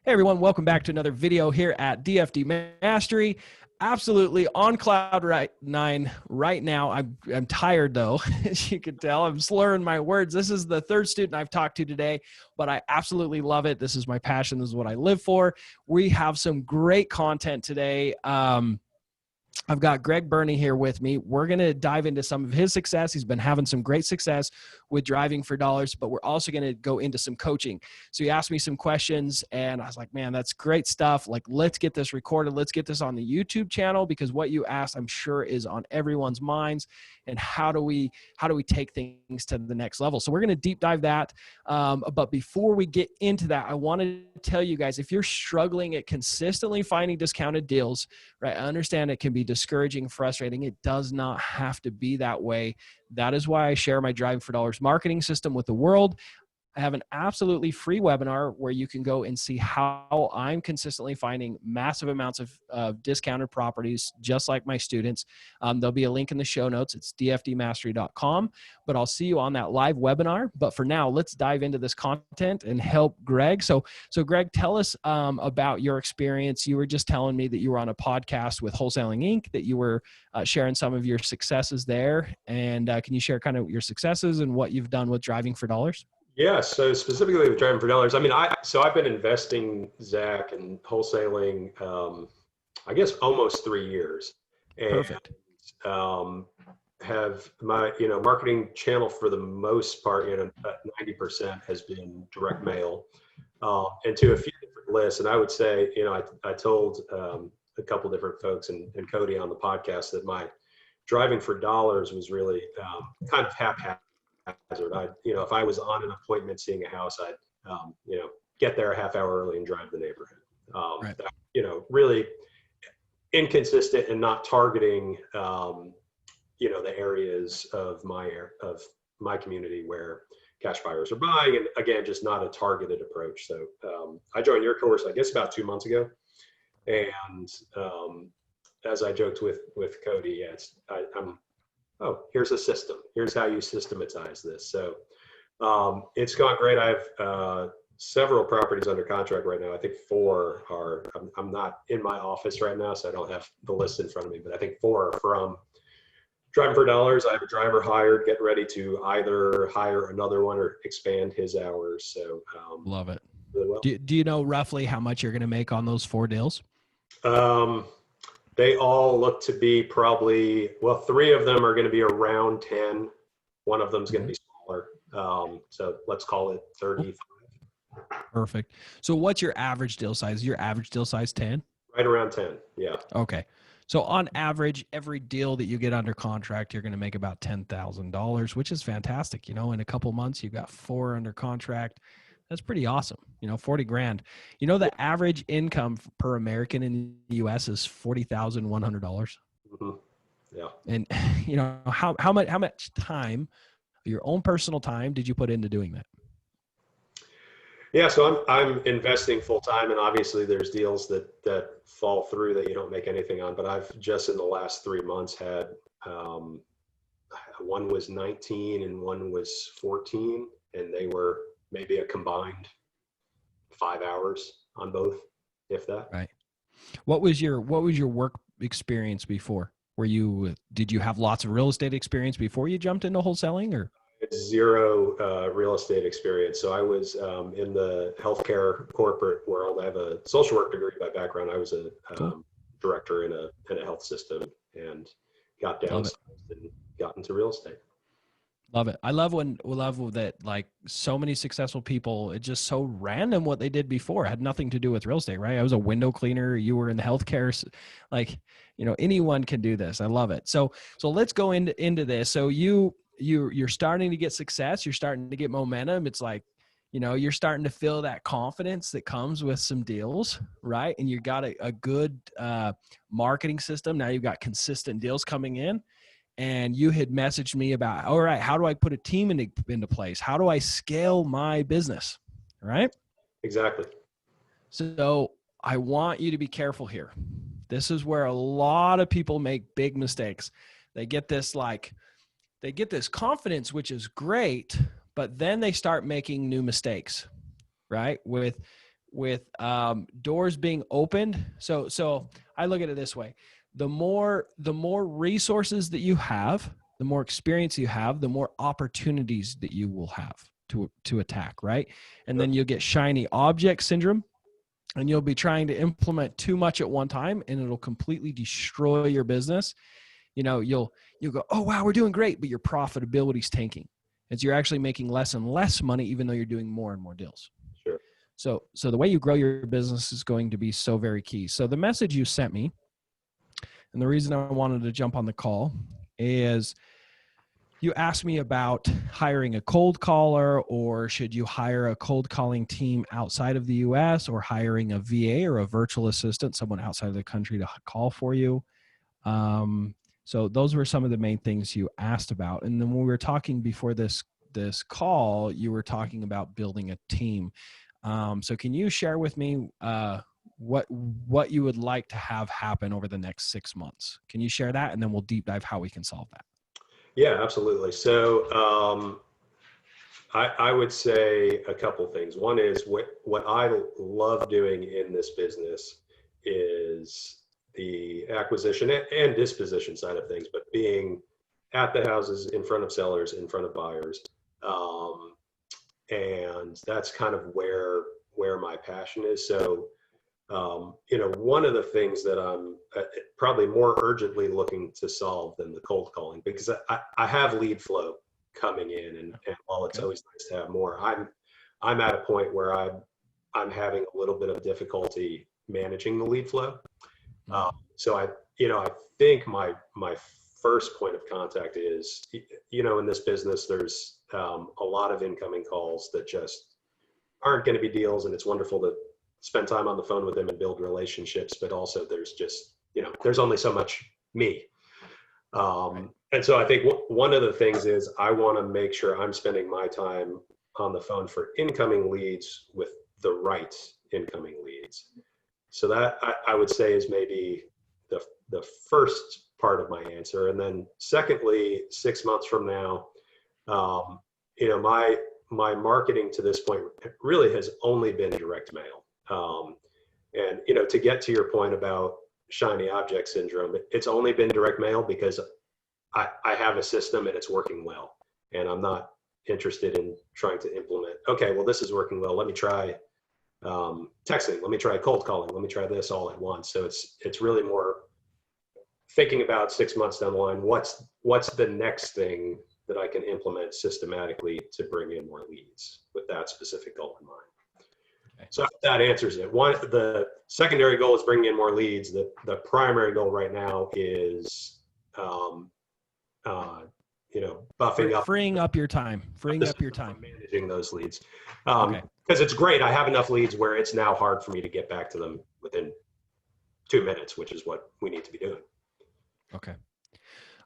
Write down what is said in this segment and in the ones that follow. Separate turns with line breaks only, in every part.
Hey everyone, welcome back to another video here at DFD Mastery. Absolutely on cloud nine right now. I'm tired though, as you can tell. I'm slurring my words. This is the third student I've talked to today, but I absolutely love it. This is my passion. This is what I live for. We have some great content today. I've got Berney here with me. We're going to dive into some of his success. He's been having some great success with driving for dollars, but we're also going to go into some coaching. So he asked me some questions and I was like, man, that's great stuff. Like, let's get this recorded. Let's get this on the YouTube channel because what you asked, I'm sure, is on everyone's minds. And how do we take things to the next level? So we're going to deep dive that. But before we get into that, I want to tell you guys, if you're struggling at consistently finding discounted deals, right? I understand it can be discouraging, frustrating. It does not have to be that way. That is why I share my Driving for Dollars marketing system with the world. I have an absolutely free webinar where you can go and see how I'm consistently finding massive amounts of discounted properties, just like my students. There'll be a link in the show notes. It's dfdmastery.com, but I'll see you on that live webinar. But for now, let's dive into this content and help Greg. So Greg, tell us about your experience. You were just telling me that you were on a podcast with Wholesaling Inc., that you were sharing some of your successes there. And can you share kind of your successes and what you've done with Driving for Dollars?
Yeah, so specifically with Driving for Dollars, I mean, I've been investing, Zach, and wholesaling, I guess almost 3 years, and
Perfect.
Have my marketing channel for the most part, 90% has been direct mail, and to a few different lists. And I would say, I told a couple different folks and Cody on the podcast that my Driving for Dollars was really kind of haphazard. If I was on an appointment seeing a house, I'd, get there a half hour early and drive the neighborhood.
Right.
Really inconsistent and not targeting, the areas of my community where cash buyers are buying, and again, just not a targeted approach. So I joined your course, I guess, about 2 months ago, and as I joked with Cody, here's a system. Here's how you systematize this. So it's gone great. I have several properties under contract right now. I think 4 are, I'm not in my office right now, so I don't have the list in front of me, but I think 4 are from Driving for Dollars. I have a driver hired, getting ready to either hire another one or expand his hours. So
Love it.
Really well.
Do you know roughly how much you're going to make on those 4 deals?
They all look to be probably, 3 of them are going to be around 10. One of them is going to be smaller. So let's call it 35.
Perfect. So what's your average deal size? Your average deal size 10?
Right around 10. Yeah.
Okay. So on average, every deal that you get under contract, you're going to make about $10,000, which is fantastic. In a couple months, you've got 4 under contract. That's pretty awesome. 40 grand. The average income per American in the US is $40,100.
Mm-hmm. Yeah.
And how much time, your own personal time, did you put into doing that?
Yeah. So I'm investing full time, and obviously there's deals that fall through that you don't make anything on, but I've just in the last 3 months had, one was 19 and one was 14, and they were maybe a combined 5 hours on both, if that.
Right. What was your work experience before? Did you have lots of real estate experience before you jumped into wholesaling, or?
Zero real estate experience. So I was in the healthcare corporate world. I have a social work degree by background. I was a director in a health system, and got downsized and got into real estate.
Love it. I love that, like, so many successful people, it's just so random what they did before. It had nothing to do with real estate, right? I was a window cleaner. You were in the healthcare. Like, anyone can do this. I love it. So let's go into this. So you're starting to get success. You're starting to get momentum. It's like, you're starting to feel that confidence that comes with some deals, right? And you got a good marketing system. Now you've got consistent deals coming in. And you had messaged me about, all right, how do I put a team into place? How do I scale my business? Right?
Exactly.
So I want you to be careful here. This is where a lot of people make big mistakes. They get this confidence, which is great, but then they start making new mistakes, right? With doors being opened. So I look at it this way: the more resources that you have, the more experience you have, the more opportunities that you will have to attack, right? And then you'll get shiny object syndrome, and you'll be trying to implement too much at one time, and it'll completely destroy your business. You'll go, oh wow, we're doing great, but your profitability's tanking. It's you're actually making less and less money, even though you're doing more and more deals.
Sure.
So the way you grow your business is going to be so very key. So the message you sent me, and the reason I wanted to jump on the call, is you asked me about hiring a cold caller, or should you hire a cold calling team outside of the US, or hiring a VA or a virtual assistant, someone outside of the country to call for you. So those were some of the main things you asked about. And then when we were talking before this call, you were talking about building a team. So can you share with me what you would like to have happen over the next 6 months? Can you share that? And then we'll deep dive how we can solve that.
Yeah, absolutely. So I would say a couple things. One is what I love doing in this business is the acquisition and disposition side of things, but being at the houses, in front of sellers, in front of buyers. And that's kind of where my passion is. So, one of the things that I'm probably more urgently looking to solve than the cold calling, because I have lead flow coming in, and while it's always nice to have more, I'm at a point where I'm having a little bit of difficulty managing the lead flow. So I think my first point of contact is, in this business, there's a lot of incoming calls that just aren't going to be deals, and it's wonderful to spend time on the phone with them and build relationships, but also there's just, there's only so much me. And so I think one of the things is I want to make sure I'm spending my time on the phone for incoming leads with the right incoming leads. So that I would say is maybe the first part of my answer. And then secondly, 6 months from now, my marketing to this point really has only been direct mail. And to get to your point about shiny object syndrome, it's only been direct mail because I have a system and it's working well. And I'm not interested in trying to implement, okay, well, this is working well, let me try texting, let me try cold calling, let me try this all at once. So it's really more thinking about 6 months down the line, what's the next thing that I can implement systematically to bring in more leads with that specific goal in mind. Okay. So that answers it. The secondary goal is bringing in more leads. The primary goal right now is, buffing up,
freeing up your time,
managing those leads. Because it's great. I have enough leads where it's now hard for me to get back to them within 2 minutes, which is what we need to be doing.
Okay.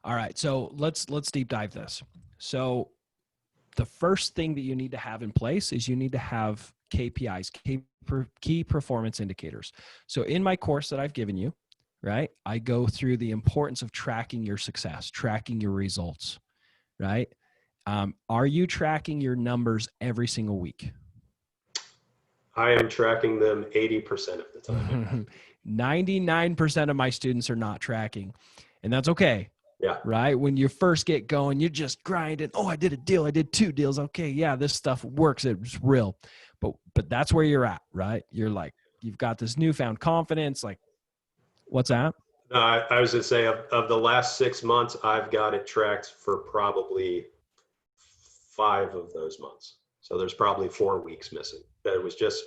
All right. So let's deep dive this. So the first thing that you need to have in place is you need to have KPIs, key performance indicators. So in my course that I've given you, right, I go through the importance of tracking your success, tracking your results, right? Are you tracking your numbers every single week?
I am tracking them 80% of the time.
99% of my students are not tracking, and that's okay.
Yeah.
Right. When you first get going, you just grind it. Oh, I did a deal. I did 2 deals. Okay. Yeah. This stuff works. It's real. But that's where you're at, right? You're like, you've got this newfound confidence. Like, what's that?
No, I was going to say of the last 6 months, I've got it tracked for probably 5 of those months. So there's probably 4 weeks missing. That it was just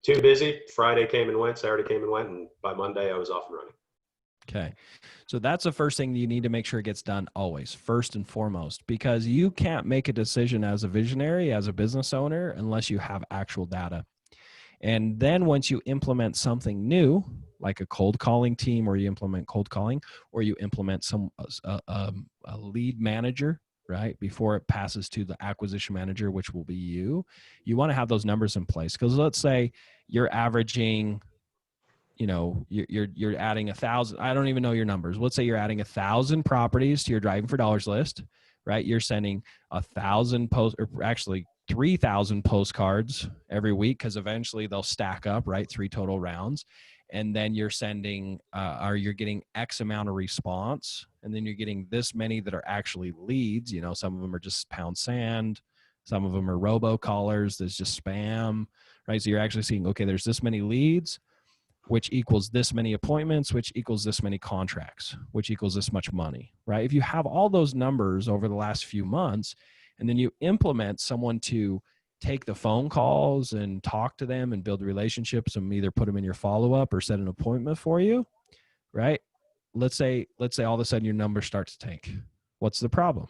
too busy. Friday came and went, Saturday came and went, and by Monday I was off and running.
Okay. So that's the first thing that you need to make sure it gets done always, first and foremost, because you can't make a decision as a visionary, as a business owner, unless you have actual data. And then once you implement something new, like a cold calling team, or you implement cold calling, or you implement a lead manager, right, before it passes to the acquisition manager, which will be you want to have those numbers in place. Because let's say you're averaging, you're adding 1,000. I don't even know your numbers. Let's say you're adding 1,000 properties to your Driving for Dollars list, right? You're sending 1,000 posts, or actually 3,000 postcards every week, because eventually they'll stack up, right? 3 total rounds. And then you're sending, or you're getting X amount of response. And then you're getting this many that are actually leads. You know, some of them are just pound sand. Some of them are robocallers. There's just spam, right? So you're actually seeing, okay, there's this many leads, which equals this many appointments, which equals this many contracts, which equals this much money, right? If you have all those numbers over the last few months, and then you implement someone to take the phone calls and talk to them and build relationships and either put them in your follow-up or set an appointment for you, right? Let's say all of a sudden your number starts to tank. What's the problem?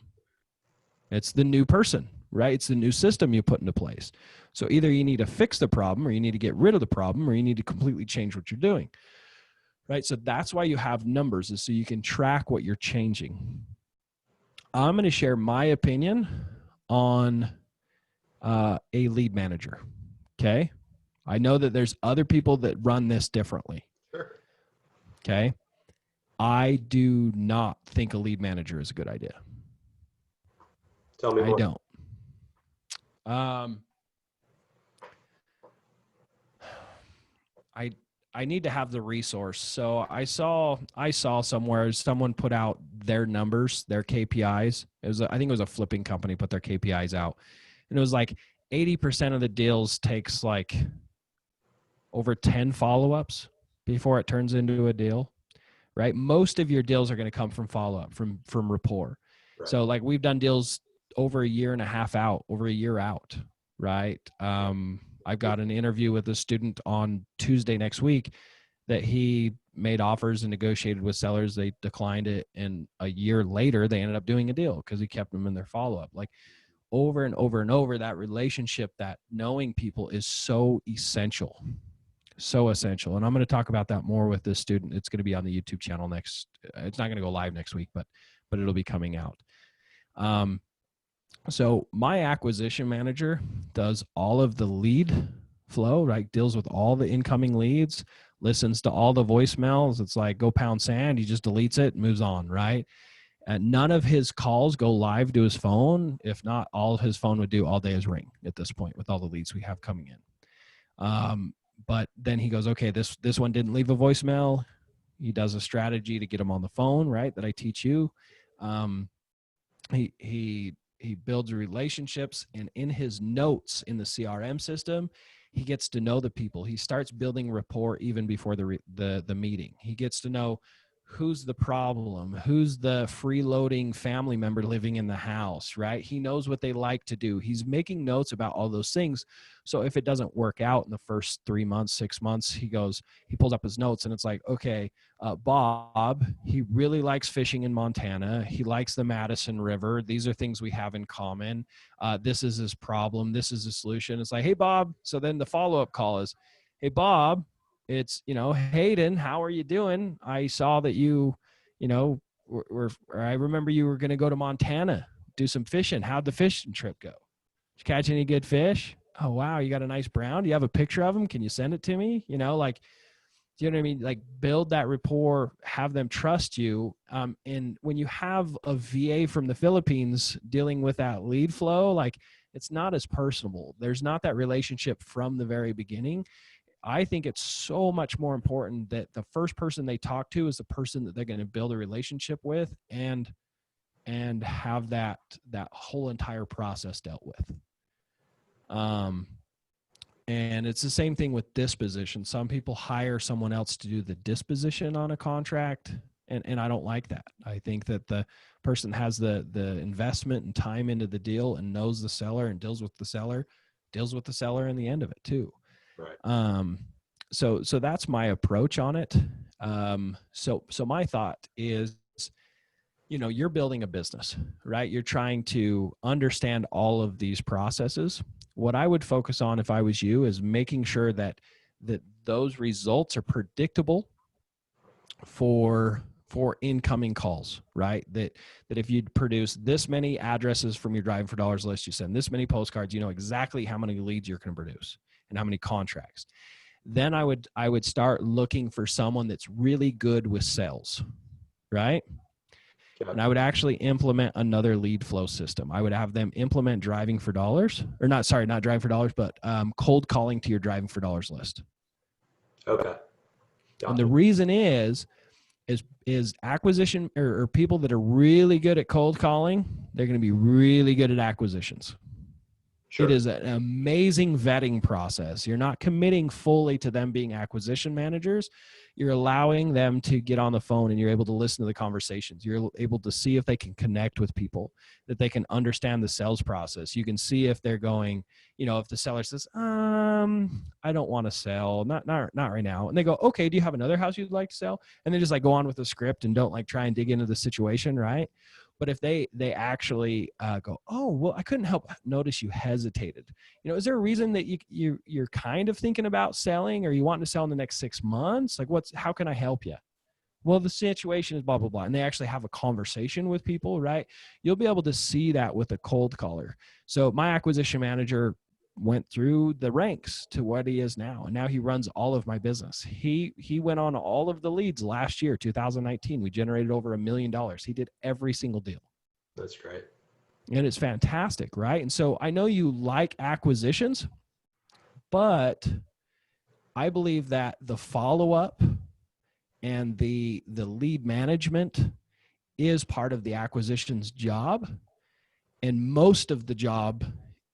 It's the new person, right? It's the new system you put into place. So either you need to fix the problem, or you need to get rid of the problem, or you need to completely change what you're doing, right? So that's why you have numbers, is so you can track what you're changing. I'm going to share my opinion on a lead manager. Okay. I know that there's other people that run this differently.
Sure.
Okay. I do not think a lead manager is a good idea.
Tell me more.
I don't. I need to have the resource. So I saw somewhere someone put out their numbers, their KPIs. I think it was a flipping company put their KPIs out, and it was like 80% of the deals takes like over 10 follow-ups before it turns into a deal, right? Most of your deals are going to come from follow-up, from rapport. Right. So like we've done deals over a year and a half out, over a year out, right? I've got an interview with a student on Tuesday next week that he made offers and negotiated with sellers. They declined it. And a year later, they ended up doing a deal because he kept them in their follow-up. Like over and over and over, that relationship, that knowing people is so essential. So essential. And I'm going to talk about that more with this student. It's going to be on the YouTube channel next. It's not going to go live next week, but it'll be coming out. So my acquisition manager does all of the lead flow, right? Deals with all the incoming leads, listens to all the voicemails. It's like go pound sand. He just deletes it and moves on, right? And none of his calls go live to his phone. If not, all his phone would do all day is ring at this point with all the leads we have coming in. But then he goes, okay, this one didn't leave a voicemail. He does a strategy to get him on the phone, right? That I teach you. He builds relationships, and in his notes in the CRM system, he gets to know the people. He starts building rapport even before the meeting. He gets to know who's the problem, who's the freeloading family member living in the house, right? He knows what they like to do. He's making notes about all those things. So if it doesn't work out in the first 3 months, 6 months, he pulls up his notes and it's like, okay, Bob, he really likes fishing in Montana. He likes the Madison River. These are things we have in common. This is his problem. This is the solution. It's like, hey, Bob. So then the follow-up call is, hey, Bob, it's, Hayden, how are you doing? I saw that I remember you were going to go to Montana, do some fishing. How'd the fishing trip go? Did you catch any good fish? Oh, wow. You got a nice brown. Do you have a picture of them? Can you send it to me? Do you know what I mean? Like build that rapport, have them trust you. And when you have a VA from the Philippines dealing with that lead flow, like it's not as personable. There's not that relationship from the very beginning. I think it's so much more important that the first person they talk to is the person that they're going to build a relationship with and have that whole entire process dealt with. And it's the same thing with disposition. Some people hire someone else to do the disposition on a contract, and I don't like that. I think that the person has the investment and time into the deal and knows the seller and deals with the seller in the end of it too. Right. So that's my approach on it. So my thought is, you're building a business, right? You're trying to understand all of these processes. What I would focus on if I was you is making sure that those results are predictable for incoming calls, right? That if you produce this many addresses from your Driving for Dollars list, you send this many postcards, you know exactly how many leads you're going to produce and how many contracts. Then I would start looking for someone that's really good with sales, right?
Got
And
it.
I would actually implement another lead flow system. I would have them implement driving for dollars, or not, sorry, not driving for dollars, but cold calling to your driving for dollars list.
Okay.
And
Got
the
it.
reason is acquisition or people that are really good at cold calling, they're going to be really good at acquisitions. It
Sure.
is an amazing vetting process. You're not committing fully to them being acquisition managers. You're allowing them to get on the phone and you're able to listen to the conversations. You're able to see if they can connect with people, that they can understand the sales process. You can see if they're going, if the seller says, I don't want to sell, not right now. And they go, okay, do you have another house you'd like to sell? And they just like go on with the script and don't like try and dig into the situation, right? But if they actually go, oh, well, I couldn't help notice you hesitated. Is there a reason that you're kind of thinking about selling, or you want to sell in the next 6 months? Like, how can I help you? Well, the situation is blah, blah, blah. And they actually have a conversation with people, right? You'll be able to see that with a cold caller. So my acquisition manager went through the ranks to what he is now. And now he runs all of my business. He went on all of the leads last year, 2019. We generated over $1 million. He did every single deal.
That's great.
And it's fantastic, right? And so I know you like acquisitions, but I believe that the follow-up and the lead management is part of the acquisitions job. And most of the job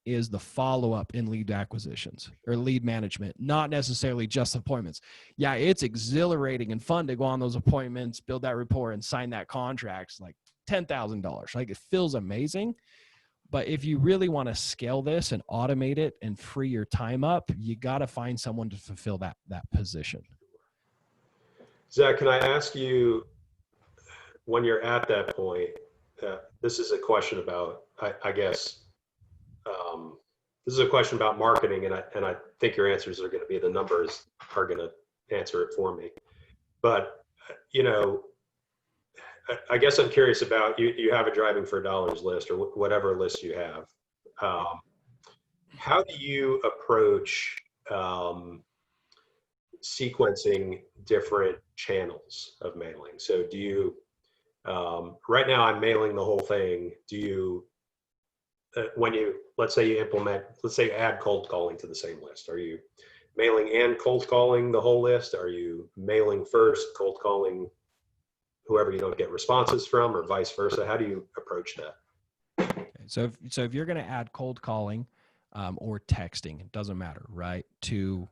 is the follow-up in lead acquisitions or lead management, not necessarily just appointments. Yeah, it's exhilarating and fun to go on those appointments, build that rapport, and sign that contract. It's like $10,000. Like, it feels amazing. But if you really want to scale this and automate it and free your time up, you got to find someone to fulfill that position.
Zach, can I ask you, when you're at that point, this is a question about, I guess, this is a question about marketing, and I think your answers are going to be, the numbers are going to answer it for me. But, I guess I'm curious about, you have a driving for dollars list or whatever list you have. How do you approach sequencing different channels of mailing? So do you, right now I'm mailing the whole thing. Do you, let's say you add cold calling to the same list, are you mailing and cold calling the whole list? Are you mailing first, cold calling whoever you don't get responses from, or vice versa? How do you approach that?
Okay. So if you're going to add cold calling or texting, it doesn't matter, right? To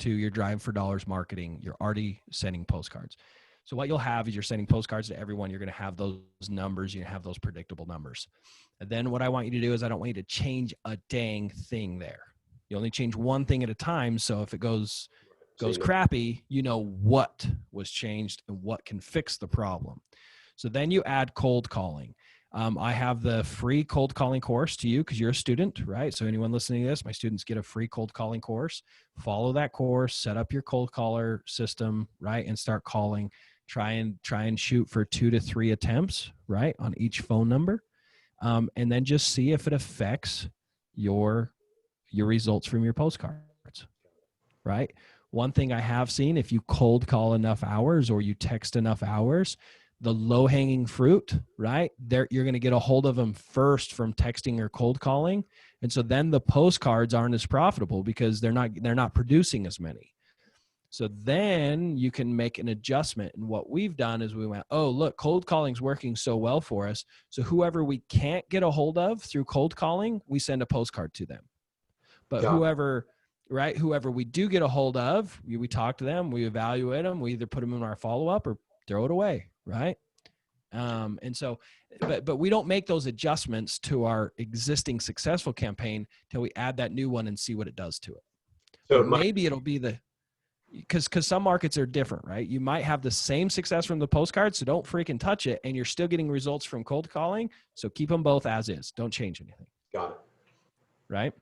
your driving for dollars marketing, you're already sending postcards. So what you'll have is you're sending postcards to everyone. You're going to have those numbers. You have those predictable numbers. And then what I want you to do is I don't want you to change a dang thing there. You only change one thing at a time. So if it goes crappy, you know what was changed and what can fix the problem. So then you add cold calling. I have the free cold calling course to you because you're a student, right? So anyone listening to this, my students get a free cold calling course. Follow that course, set up your cold caller system, right? And start calling. Try and shoot for 2 to 3 attempts, right, on each phone number. And then just see if it affects your results from your postcards, right? One thing I have seen, if you cold call enough hours or you text enough hours, the low-hanging fruit, right, you're going to get a hold of them first from texting or cold calling. And so then the postcards aren't as profitable because they're not producing as many. So then you can make an adjustment. And what we've done is we went, oh, look, cold calling is working so well for us. So whoever we can't get a hold of through cold calling, we send a postcard to them. But whoever we do get a hold of, we talk to them, we evaluate them, we either put them in our follow-up or throw it away, right? And so, but we don't make those adjustments to our existing successful campaign till we add that new one and see what it does to it. So maybe it'll be because some markets are different, right? You might have the same success from the postcard, so don't freaking touch it, and you're still getting results from cold calling. So keep them both as is. Don't change anything.
Got it.
Right?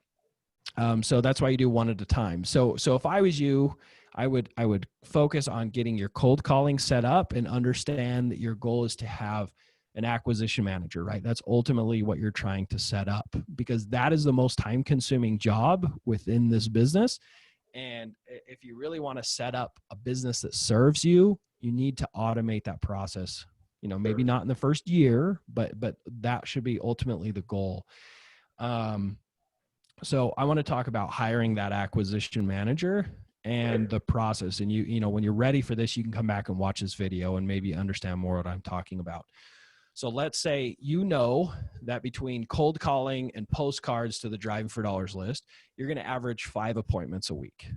So that's why you do one at a time. So if I was you, I would focus on getting your cold calling set up and understand that your goal is to have an acquisition manager, right? That's ultimately what you're trying to set up, because that is the most time-consuming job within this business. And if you really want to set up a business that serves you, you need to automate that process maybe not in the first year, but that should be ultimately the goal. So I want to talk about hiring that acquisition manager and the process. And when you're ready for this, you can come back and watch this video and maybe understand more what I'm talking about. So let's say that between cold calling and postcards to the Driving for Dollars list, you're going to average 5 appointments a week,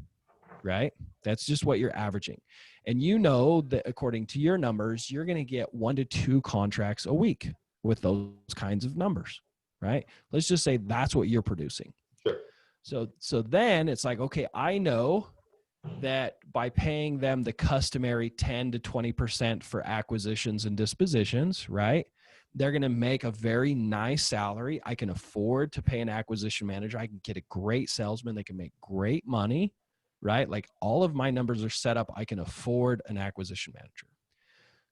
right? That's just what you're averaging. And that according to your numbers, you're going to get 1 to 2 contracts a week with those kinds of numbers, right? Let's just say that's what you're producing.
Sure.
So then it's like, okay, I know that by paying them the customary 10 to 20% for acquisitions and dispositions, right? They're going to make a very nice salary. I can afford to pay an acquisition manager. I can get a great salesman. They can make great money, right? Like all of my numbers are set up. I can afford an acquisition manager.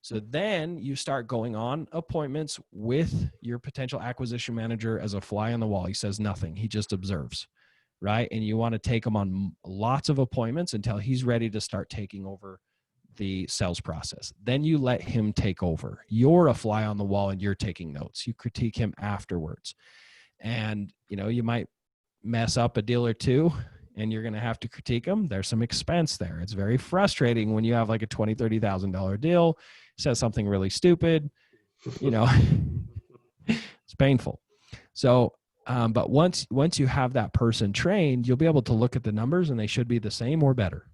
So then you start going on appointments with your potential acquisition manager as a fly on the wall. He says nothing. He just observes, right? And you want to take him on lots of appointments until he's ready to start taking over the sales process. Then you let him take over. You're a fly on the wall and you're taking notes. You critique him afterwards. And, you might mess up a deal or two and you're going to have to critique him. There's some expense there. It's very frustrating when you have like a $20,000, $30,000 deal, says something really stupid, it's painful. So, but once you have that person trained, you'll be able to look at the numbers and they should be the same or better,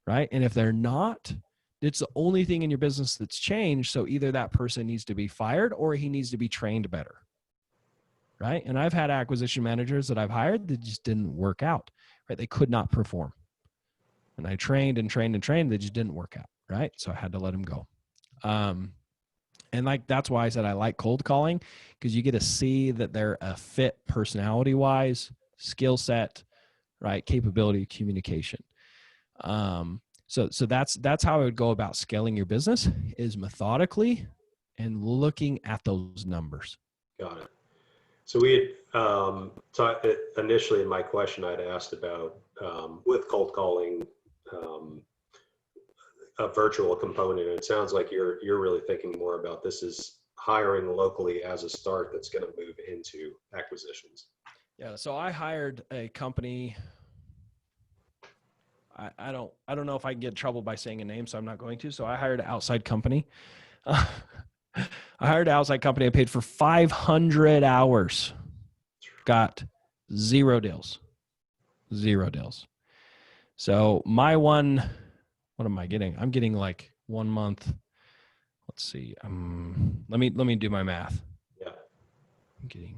right? And if they're not, it's the only thing in your business that's changed. So either that person needs to be fired or he needs to be trained better, right? And I've had acquisition managers that I've hired that just didn't work out, right? They could not perform. And I trained and trained and trained. They just didn't work out, right? So I had to let them go. And that's why I said I like cold calling, because you get to see that they're a fit personality wise, skill set, right? Capability, communication. So that's how I would go about scaling your business, is methodically and looking at those numbers.
Got it. So we had initially in my question, I'd asked about with cold calling, a virtual component. And it sounds like you're really thinking more about this is hiring locally as a start that's going to move into acquisitions.
Yeah. So I hired a company. I don't know if I can get in trouble by saying a name, so I'm not going to. So I hired an outside company. I paid for 500 hours. Got 0 deals. So my one, what am I getting? I'm getting like 1 month. Let's see. Let me do my math.
Yeah.
I'm getting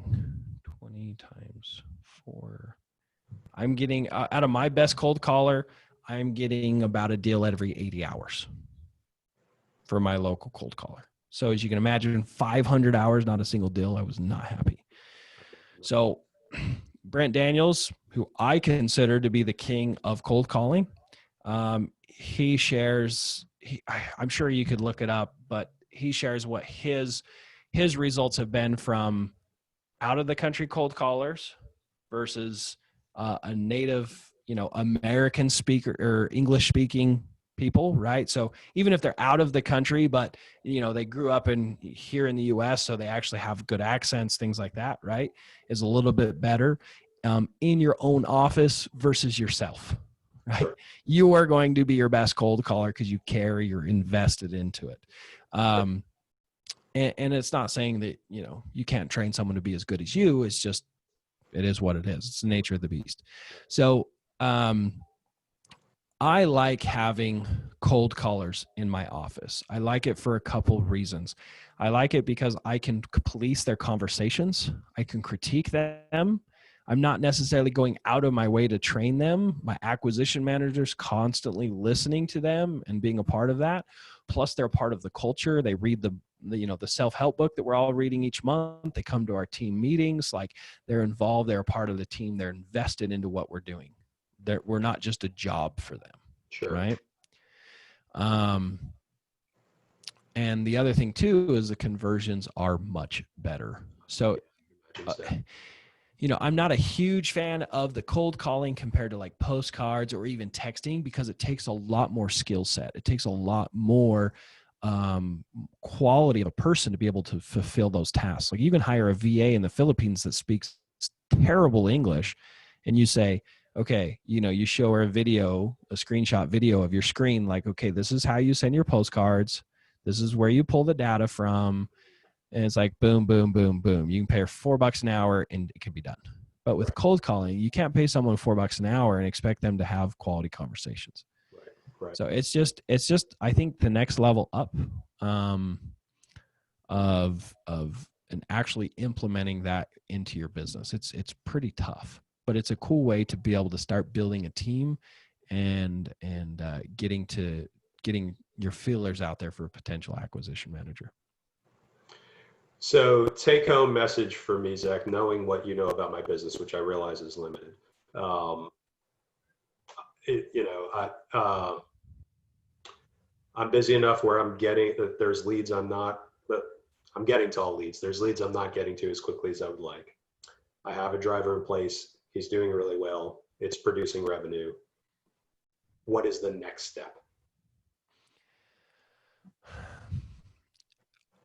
20 times 4. I'm getting out of my best cold caller, I'm getting about a deal every 80 hours for my local cold caller. So as you can imagine, 500 hours, not a single deal. I was not happy. So Brent Daniels, who I consider to be the king of cold calling, he shares, I'm sure you could look it up, but he shares what his results have been from out of the country cold callers versus a native, American speaker or English speaking people, right? So even if they're out of the country, but they grew up here in the US, so they actually have good accents, things like that, right? Is a little bit better in your own office versus yourself, right?
Sure.
You are going to be your best cold caller because you care, you're invested into it. And it's not saying that, you can't train someone to be as good as you. It's just, it is what it is. It's the nature of the beast. So, I like having cold callers in my office. I like it for a couple of reasons. I like it because I can police their conversations. I can critique them. I'm not necessarily going out of my way to train them. My acquisition manager's constantly listening to them and being a part of that. Plus, they're part of the culture. They read the self-help book that we're all reading each month. They come to our team meetings. Like, they're involved. They're a part of the team. They're invested into what we're doing. We're not just a job for them.
Sure.
Right. And the other thing too is the conversions are much better. So, I'm not a huge fan of the cold calling compared to like postcards or even texting, because it takes a lot more skill set. It takes a lot more quality of a person to be able to fulfill those tasks. Like you can hire a VA in the Philippines that speaks terrible English, and you say, okay, you show her a screenshot video of your screen, like, okay, this is how you send your postcards. This is where you pull the data from. And it's like, boom, boom, boom, boom. You can pay her $4 an hour and it can be done. But with cold calling, you can't pay someone $4 an hour and expect them to have quality conversations.
Right.
So it's just, I think the next level up of and actually implementing that into your business. It's pretty tough, but it's a cool way to be able to start building a team and getting your feelers out there for a potential acquisition manager.
So take home message for me, Zach, knowing what you know about my business, which I realize is limited. I'm busy enough where there's leads but I'm getting to all leads. There's leads I'm not getting to as quickly as I would like. I have a driver in place. He's doing really well. It's producing revenue. What is the next step?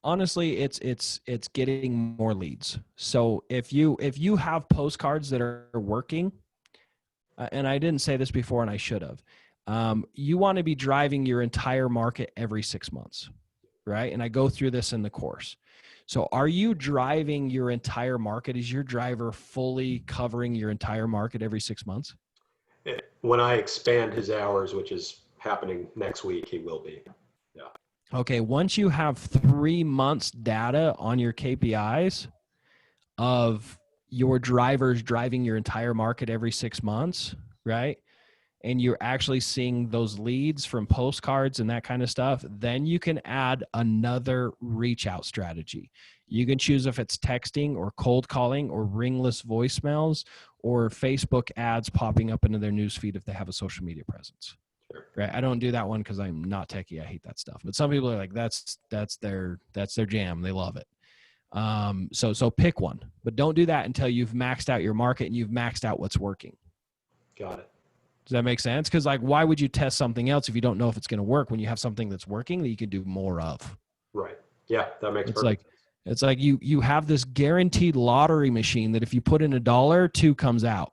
Honestly, it's getting more leads. So if you have postcards that are working, and I didn't say this before and I should have, you want to be driving your entire market every 6 months, right? And I go through this in the course. So are you driving your entire market? Is your driver fully covering your entire market every 6 months?
When I expand his hours, which is happening next week, he will be. Yeah.
Okay. Once you have 3 months data on your KPIs of your drivers driving your entire market every 6 months, right? And you're actually seeing those leads from postcards and that kind of stuff, then you can add another reach out strategy. You can choose if it's texting or cold calling or ringless voicemails or Facebook ads popping up into their newsfeed if they have a social media presence.
Sure.
Right? I don't do that one because I'm not techie. I hate that stuff. But some people are like, that's their jam. They love it. So pick one, but don't do that until you've maxed out your market and you've maxed out what's working.
Got it.
Does that make sense? Because like, why would you test something else if you don't know if it's going to work when you have something that's working that you can do more of?
Right. Yeah, that makes
It's
perfect
like, it's like you have this guaranteed lottery machine that if you put in $1, 2 comes out.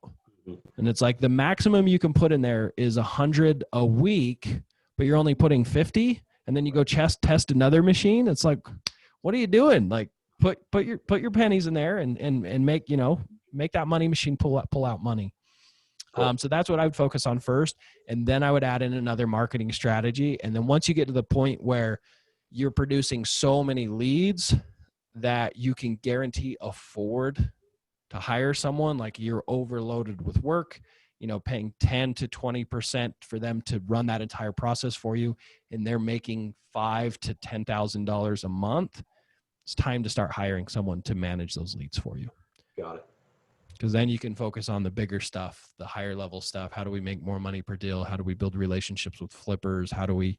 Mm-hmm.
And it's like the maximum you can put in there is 100 a week, but you're only putting 50. And then you go test another machine. It's like, what are you doing? Like put your pennies in there and make that money machine pull out money.
Cool.
So that's what I would focus on first. And then I would add in another marketing strategy. And then once you get to the point where you're producing so many leads that you can guarantee afford to hire someone, like you're overloaded with work, paying 10 to 20% for them to run that entire process for you, and they're making $5,000 to $10,000 a month, it's time to start hiring someone to manage those leads for you.
Got it.
Because then you can focus on the bigger stuff, the higher level stuff. How do we make more money per deal? How do we build relationships with flippers? How do we,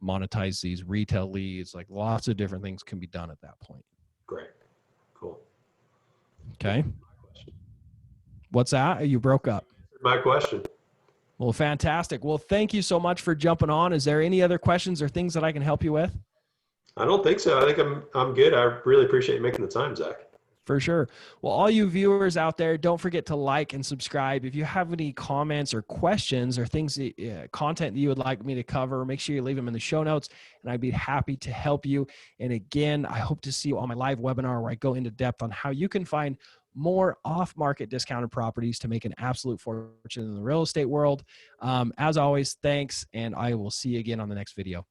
monetize these retail leads? Like lots of different things can be done at that point.
Great. Cool.
Okay. What's that? You broke up.
My question.
Well, fantastic. Well, thank you so much for jumping on. Is there any other questions or things that I can help you with?
I don't think so. I think I'm good. I really appreciate you making the time, Zach.
For sure. Well, all you viewers out there, don't forget to like and subscribe. If you have any comments or questions or things, content that you would like me to cover, make sure you leave them in the show notes, and I'd be happy to help you. And again, I hope to see you on my live webinar where I go into depth on how you can find more off-market discounted properties to make an absolute fortune in the real estate world. As always, thanks, and I will see you again on the next video.